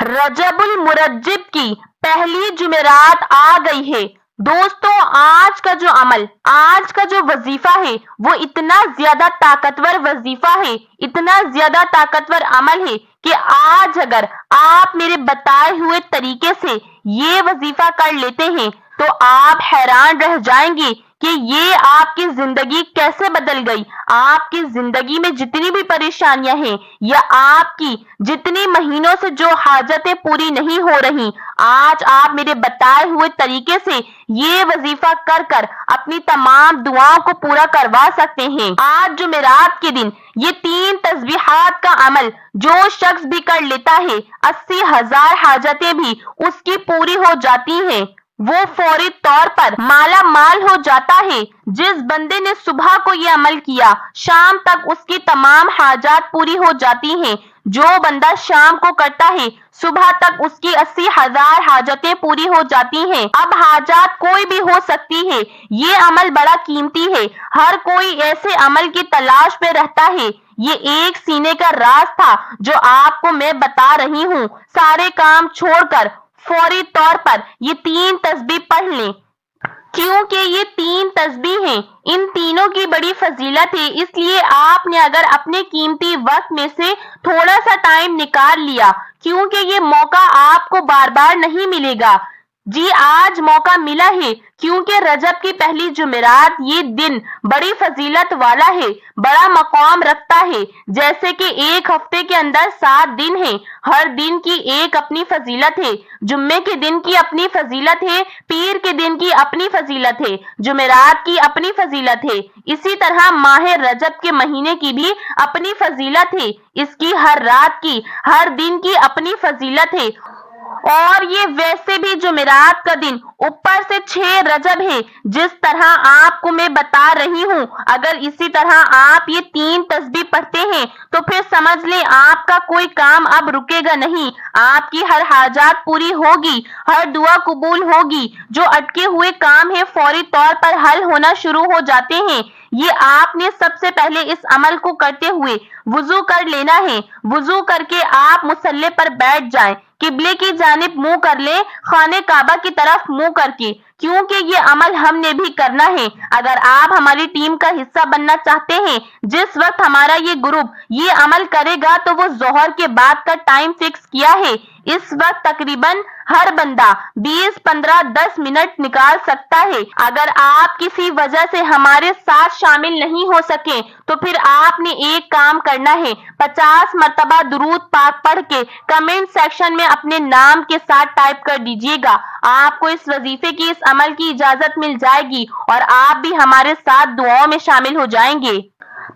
رجب المرجب کی پہلی جمعرات آ گئی ہے۔ دوستوں، آج کا جو عمل، آج کا جو وظیفہ ہے وہ اتنا زیادہ طاقتور وظیفہ ہے، اتنا زیادہ طاقتور عمل ہے کہ آج اگر آپ میرے بتائے ہوئے طریقے سے یہ وظیفہ کر لیتے ہیں تو آپ حیران رہ جائیں گے کہ یہ آپ کی زندگی کیسے بدل گئی۔ آپ کی زندگی میں جتنی بھی پریشانیاں ہیں یا آپ کی جتنی مہینوں سے جو حاجتیں پوری نہیں ہو رہی، آج آپ میرے بتائے ہوئے طریقے سے یہ وظیفہ کر کر اپنی تمام دعاؤں کو پورا کروا سکتے ہیں۔ آج جمعرات کے دن یہ 3 تسبیحات کا عمل جو شخص بھی کر لیتا ہے، 80,000 حاجتیں بھی اس کی پوری ہو جاتی ہیں، وہ فوری طور پر مالا مال ہو جاتا ہے۔ جس بندے نے صبح کو یہ عمل کیا، شام تک اس کی تمام حاجات پوری ہو جاتی ہیں۔ جو بندہ شام کو کرتا ہے، صبح تک اس کی 80,000 حاجتیں پوری ہو جاتی ہیں۔ اب حاجات کوئی بھی ہو سکتی ہے، یہ عمل بڑا قیمتی ہے۔ ہر کوئی ایسے عمل کی تلاش میں رہتا ہے۔ یہ ایک سینے کا راز تھا جو آپ کو میں بتا رہی ہوں۔ سارے کام چھوڑ کر فوری طور پر یہ 3 تسبیح پڑھ لیں، کیونکہ یہ 3 تسبیح ہیں، ان تینوں کی بڑی فضیلت ہے۔ اس لیے آپ نے اگر اپنے قیمتی وقت میں سے تھوڑا سا ٹائم نکال لیا، کیونکہ یہ موقع آپ کو بار بار نہیں ملے گا۔ جی آج موقع ملا ہے، کیونکہ رجب کی پہلی جمعرات یہ دن بڑی فضیلت والا ہے، بڑا مقام رکھتا ہے۔ جیسے کہ ایک ہفتے کے اندر 7 دن ہیں، ہر دن کی ایک اپنی فضیلت ہے۔ جمعے کے دن کی اپنی فضیلت ہے، پیر کے دن کی اپنی فضیلت ہے، جمعرات کی اپنی فضیلت ہے۔ اسی طرح ماہ رجب کے مہینے کی بھی اپنی فضیلت ہے، اس کی ہر رات کی، ہر دن کی اپنی فضیلت ہے۔ اور یہ ویسے بھی جمعرات کا دن اوپر سے 6 رجب ہے۔ جس طرح آپ کو میں بتا رہی ہوں، اگر اسی طرح آپ یہ 3 تسبیح پڑھتے ہیں تو پھر سمجھ لیں آپ کا کوئی کام اب رکے گا نہیں، آپ کی ہر حاجات پوری ہوگی، ہر دعا قبول ہوگی، جو اٹکے ہوئے کام ہیں فوری طور پر حل ہونا شروع ہو جاتے ہیں۔ یہ آپ نے سب سے پہلے اس عمل کو کرتے ہوئے وضو کر لینا ہے۔ وضو کر کے آپ مصلی پر بیٹھ جائیں، قبلے کی جانب منہ کر لیں، خانہ کعبہ کی طرف منہ کر کے، کیونکہ یہ عمل ہم نے بھی کرنا ہے۔ اگر آپ ہماری ٹیم کا حصہ بننا چاہتے ہیں، جس وقت ہمارا یہ گروپ یہ عمل کرے گا تو وہ ظہر کے بعد کا ٹائم فکس کیا ہے۔ اس وقت تقریباً ہر بندہ 20، 15، 10 منٹ نکال سکتا ہے۔ اگر آپ کسی وجہ سے ہمارے ساتھ شامل نہیں ہو سکے تو پھر آپ نے ایک کام کرنا ہے، 50 مرتبہ درود پاک پڑھ کے کمنٹ سیکشن میں اپنے نام کے ساتھ ٹائپ کر دیجیے گا۔ آپ کو اس وظیفے کی، اس عمل کی اجازت مل جائے گی اور آپ بھی ہمارے ساتھ دعاؤں میں شامل ہو جائیں گے۔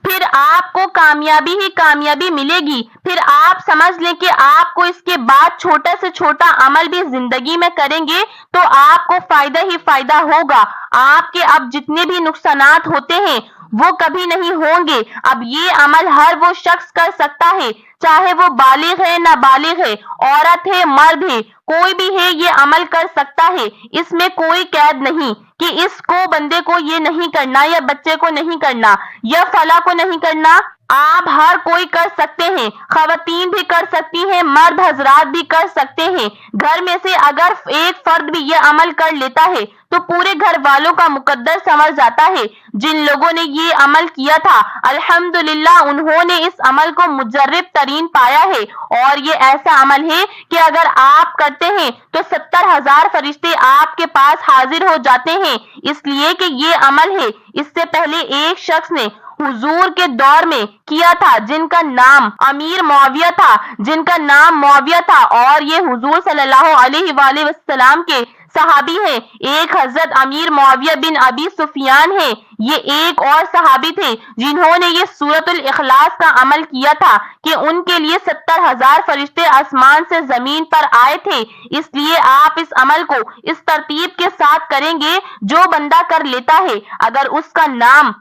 پھر آپ کو کامیابی ہی کامیابی ملے گی۔ پھر آپ سمجھ لیں کہ آپ کو اس کے بعد چھوٹا سے چھوٹا عمل بھی زندگی میں کریں گے تو آپ کو فائدہ ہی فائدہ ہوگا۔ آپ کے اب جتنے بھی نقصانات ہوتے ہیں وہ کبھی نہیں ہوں گے۔ اب یہ عمل ہر وہ شخص کر سکتا ہے، چاہے وہ بالغ ہے، نابالغ ہے، عورت ہے، مرد ہے، کوئی بھی ہے، یہ عمل کر سکتا ہے۔ اس میں کوئی قید نہیں کہ اس کو بندے کو یہ نہیں کرنا یا بچے کو نہیں کرنا یا فلاں کو نہیں کرنا۔ آپ ہر کوئی کر سکتے ہیں، خواتین بھی کر سکتی ہیں، مرد حضرات بھی کر سکتے ہیں۔ گھر میں سے اگر ایک فرد بھی یہ عمل کر لیتا ہے تو پورے گھر والوں کا مقدر سنور جاتا ہے۔ جن لوگوں نے یہ عمل کیا تھا الحمدللہ انہوں نے اس عمل کو مجرب ترین پایا ہے، اور یہ ایسا عمل ہے کہ اگر آپ کرتے ہیں تو 70,000 فرشتے آپ کے پاس حاضر ہو جاتے ہیں، اس لیے کہ یہ عمل ہے۔ اس سے پہلے ایک شخص نے حضور کے دور میں کیا تھا جن کا نام امیر معاویہ تھا، اور یہ حضور صلی اللہ علیہ وآلہ وسلم کے صحابی ہیں۔ ایک حضرت امیر معاویہ بن ابی سفیان ہیں۔ یہ ایک اور صحابی تھے جنہوں نے یہ سورۃ الاخلاص کا عمل کیا تھا کہ ان کے لیے 70,000 فرشتے آسمان سے زمین پر آئے تھے۔ اس لیے آپ اس عمل کو اس ترتیب کے ساتھ کریں گے جو بندہ کر لیتا ہے۔ اگر اس کا نام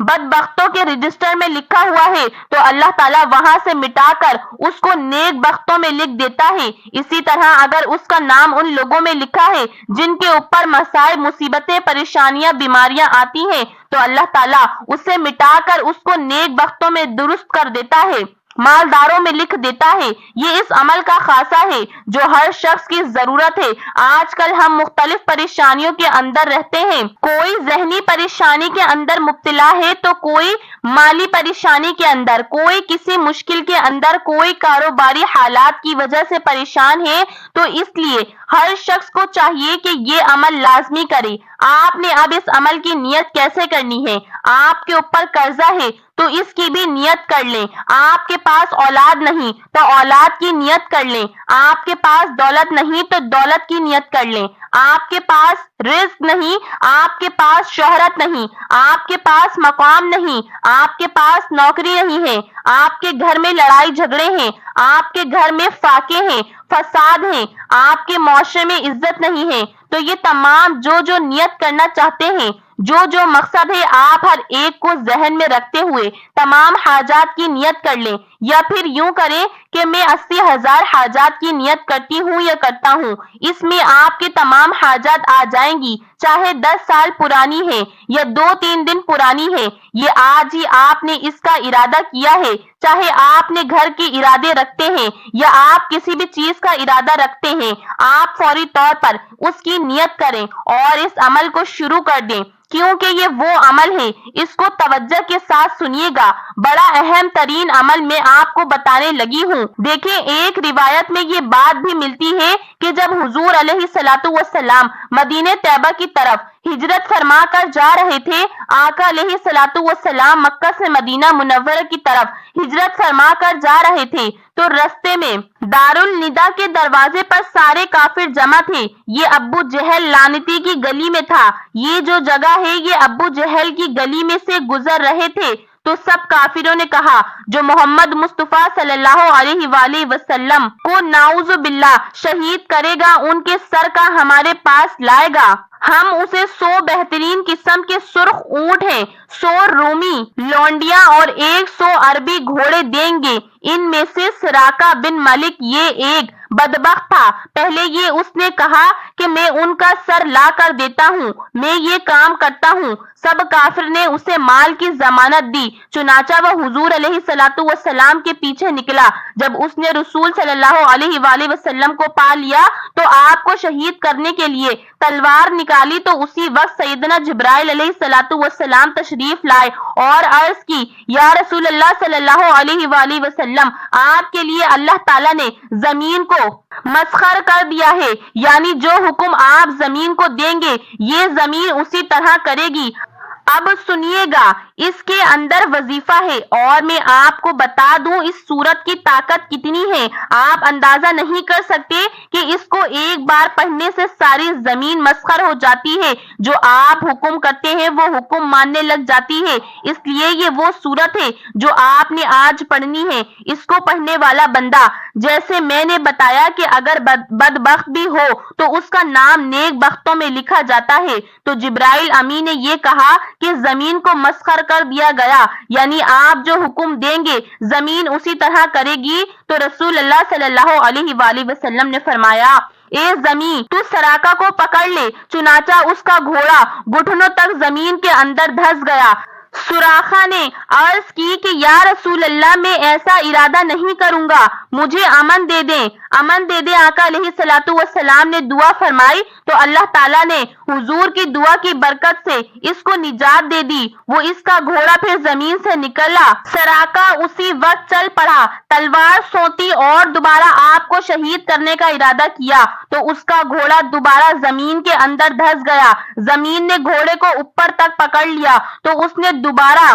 بدبختوں کے رجسٹر میں لکھا ہوا ہے تو اللہ تعالیٰ وہاں سے مٹا کر اس کو نیک بختوں میں لکھ دیتا ہے۔ اسی طرح اگر اس کا نام ان لوگوں میں لکھا ہے جن کے اوپر مصائب، مصیبتیں، پریشانیاں، بیماریاں آتی ہیں تو اللہ تعالیٰ اسے مٹا کر اس کو نیک بختوں میں درست کر دیتا ہے۔ مالداروں میں لکھ دیتا ہے۔ یہ اس عمل کا خاصہ ہے جو ہر شخص کی ضرورت ہے۔ آج کل ہم مختلف پریشانیوں کے اندر رہتے ہیں، کوئی ذہنی پریشانی کے اندر مبتلا ہے تو کوئی مالی پریشانی کے اندر، کوئی کسی مشکل کے اندر، کوئی کاروباری حالات کی وجہ سے پریشان ہے۔ تو اس لیے ہر شخص کو چاہیے کہ یہ عمل لازمی کرے۔ آپ نے اب اس عمل کی نیت کیسے کرنی ہے؟ آپ کے اوپر قرضہ ہے تو اس کی بھی نیت کر لیں۔ آپ کے پاس اولاد نہیں تو اولاد کی نیت کر لیں۔ آپ کے پاس دولت نہیں تو دولت کی نیت کر لیں۔ آپ کے پاس رزق نہیں، آپ کے پاس شہرت نہیں، آپ کے پاس مقام نہیں، آپ کے پاس نوکری نہیں ہے، آپ کے گھر میں لڑائی جھگڑے ہیں، آپ کے گھر میں فاقے ہیں، فساد ہیں، آپ کے معاشرے میں عزت نہیں ہے، تو یہ تمام جو نیت کرنا چاہتے ہیں، جو مقصد ہے، آپ ہر ایک کو ذہن میں رکھتے ہوئے تمام حاجات کی نیت کر لیں۔ یا پھر یوں کریں کہ میں 80,000 حاجات کی نیت کرتی ہوں یا کرتا ہوں، اس میں آپ کے تمام حاجات آ جائیں گی، چاہے 10 سال پرانی ہے یا 2-3 دن پرانی ہے۔ یہ آج ہی آپ نے اس کا ارادہ کیا ہے، چاہے آپ نے گھر کے ارادے رکھتے ہیں یا آپ کسی بھی چیز کا ارادہ رکھتے ہیں، آپ فوری طور پر اس کی نیت کریں اور اس عمل کو شروع کر دیں، کیونکہ یہ وہ عمل ہے، اس کو توجہ کے ساتھ سنیے گا، بڑا اہم ترین عمل میں آپ کو بتانے لگی ہوں۔ دیکھیں، ایک روایت میں یہ بات بھی ملتی ہے کہ جب حضور علیہ الصلوۃ والسلام مدینہ طیبہ کی طرف ہجرت فرما کر جا رہے تھے، آقا علیہ الصلوۃ والسلام مکہ سے مدینہ منورہ کی طرف ہجرت فرما کر جا رہے تھے تو رستے میں دارالندہ کے دروازے پر سارے کافر جمع تھے۔ یہ ابو جہل لعنتی کی گلی میں تھا، یہ جو جگہ ہے یہ ابو جہل کی گلی میں سے گزر رہے تھے تو سب کافروں نے کہا جو محمد مصطفیٰ صلی اللہ علیہ وآلہ وسلم کو نعوذ باللہ شہید کرے گا، ان کے سر کا ہمارے پاس لائے گا، ہم اسے 100 بہترین قسم کے سرخ اونٹ ہیں، 100 رومی لونڈیاں اور 100 عربی گھوڑے دیں گے۔ ان میں سے سراقہ بن ملک یہ ایک بدبخت تھا، پہلے یہ اس نے کہا کہ میں ان کا سر لا کر دیتا ہوں، میں یہ کام کرتا ہوں۔ سب کافر نے اسے مال کی ضمانت دی، چنانچہ وہ حضور علیہ الصلوۃ والسلام کے پیچھے نکلا۔ جب اس نے رسول صلی اللہ علیہ وآلہ وسلم کو پا لیا تو آپ کو شہید کرنے کے لیے تلوار نکالی تو اسی وقت سیدنا جبرائیل علیہ الصلوۃ والسلام تشریف لائے اور عرض کی، یا رسول اللہ صلی اللہ علیہ وآلہ وسلم، آپ کے لیے اللہ تعالیٰ نے زمین کو مسخر کر دیا ہے، یعنی جو حکم آپ زمین کو دیں گے یہ زمین اسی طرح کرے گی۔ اب سنیے گا، اس کے اندر وظیفہ ہے اور میں آپ کو بتا دوں اس سورت کی طاقت کتنی ہے، آپ اندازہ نہیں کر سکتے کہ اس کو ایک بار پڑھنے سے ساری زمین مسخر ہو جاتی ہے، جو آپ حکم کرتے ہیں وہ حکم ماننے لگ جاتی ہے۔ اس لیے یہ وہ سورت ہے جو آپ نے آج پڑھنی ہے۔ اس کو پڑھنے والا بندہ، جیسے میں نے بتایا کہ اگر بدبخت بھی ہو تو اس کا نام نیک بختوں میں لکھا جاتا ہے۔ تو جبرائیل امین نے یہ کہا کہ زمین کو مسخر کر دیا گیا، یعنی آپ جو حکم دیں گے زمین اسی طرح کرے گی۔ تو رسول اللہ صلی اللہ علیہ وآلہ وسلم نے فرمایا، اے زمین تو سراقہ کو پکڑ لے، چنانچہ اس کا گھوڑا گھٹنوں تک زمین کے اندر دھس گیا۔ سراقہ نے عرض کی کہ یا رسول اللہ، میں ایسا ارادہ نہیں کروں گا، مجھے امن دے دیں، امن دے دیں۔ آقا علیہ الصلوۃ والسلام نے دعا فرمائی تو اللہ تعالیٰ نے حضور کی دعا کی برکت سے اس کو نجات دے دی، وہ اس کا گھوڑا پھر زمین سے نکلا۔ سراقہ اسی وقت چل پڑا، تلوار سونتی اور دوبارہ آپ کو شہید کرنے کا ارادہ کیا تو اس کا گھوڑا دوبارہ زمین کے اندر دھس گیا۔ زمین نے گھوڑے کو اوپر تک پکڑ لیا تو اس نے دوبارہ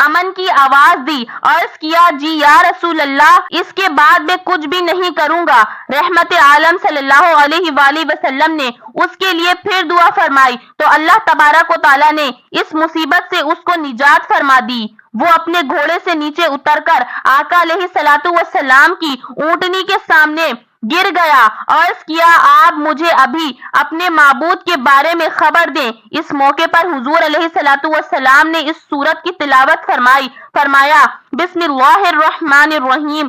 امن کی آواز دی، عرض کیا، جی یا رسول اللہ، اس کے بعد میں کچھ بھی نہیں کروں گا۔ رحمت عالم صلی اللہ علیہ وآلہ وسلم نے اس کے لیے پھر دعا فرمائی تو اللہ تبارک و تعالیٰ نے اس مصیبت سے اس کو نجات فرما دی۔ وہ اپنے گھوڑے سے نیچے اتر کر آقا علیہ الصلوۃ والسلام کی اونٹنی کے سامنے گر گیا، عرض کیا، آپ مجھے ابھی اپنے معبود کے بارے میں خبر دیں۔ اس موقع پر حضور علیہ الصلوۃ والسلام نے اس سورت کی تلاوت فرمائی، فرمایا، بسم اللہ الرحمن الرحیم،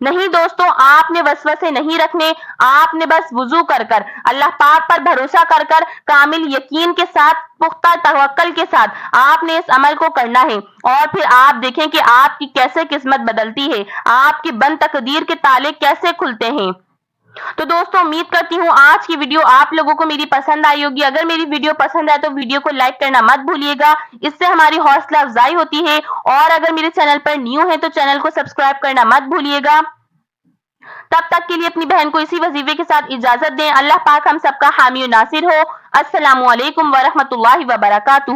نہیں دوستوں، آپ نے وسوسے نہیں رکھنے، آپ نے بس وضو کر کر، اللہ پاک پر بھروسہ کر کر، کامل یقین کے ساتھ، پختہ توکل کے ساتھ آپ نے اس عمل کو کرنا ہے، اور پھر آپ دیکھیں کہ آپ کی کیسے قسمت بدلتی ہے، آپ کی بند تقدیر کے تالے کیسے کھلتے ہیں۔ تو دوستوں، امید کرتی ہوں آج کی ویڈیو آپ لوگوں کو میری پسند آئی ہوگی۔ اگر میری ویڈیو پسند آئے تو ویڈیو کو لائک کرنا مت بھولیے گا، اس سے ہماری حوصلہ افزائی ہوتی ہے، اور اگر میرے چینل پر نیو ہے تو چینل کو سبسکرائب کرنا مت بھولیے گا۔ تب تک کے لیے اپنی بہن کو اسی وظیفے کے ساتھ اجازت دیں۔ اللہ پاک ہم سب کا حامی و ناصر ہو۔ السلام علیکم ورحمۃ اللہ وبرکاتہ۔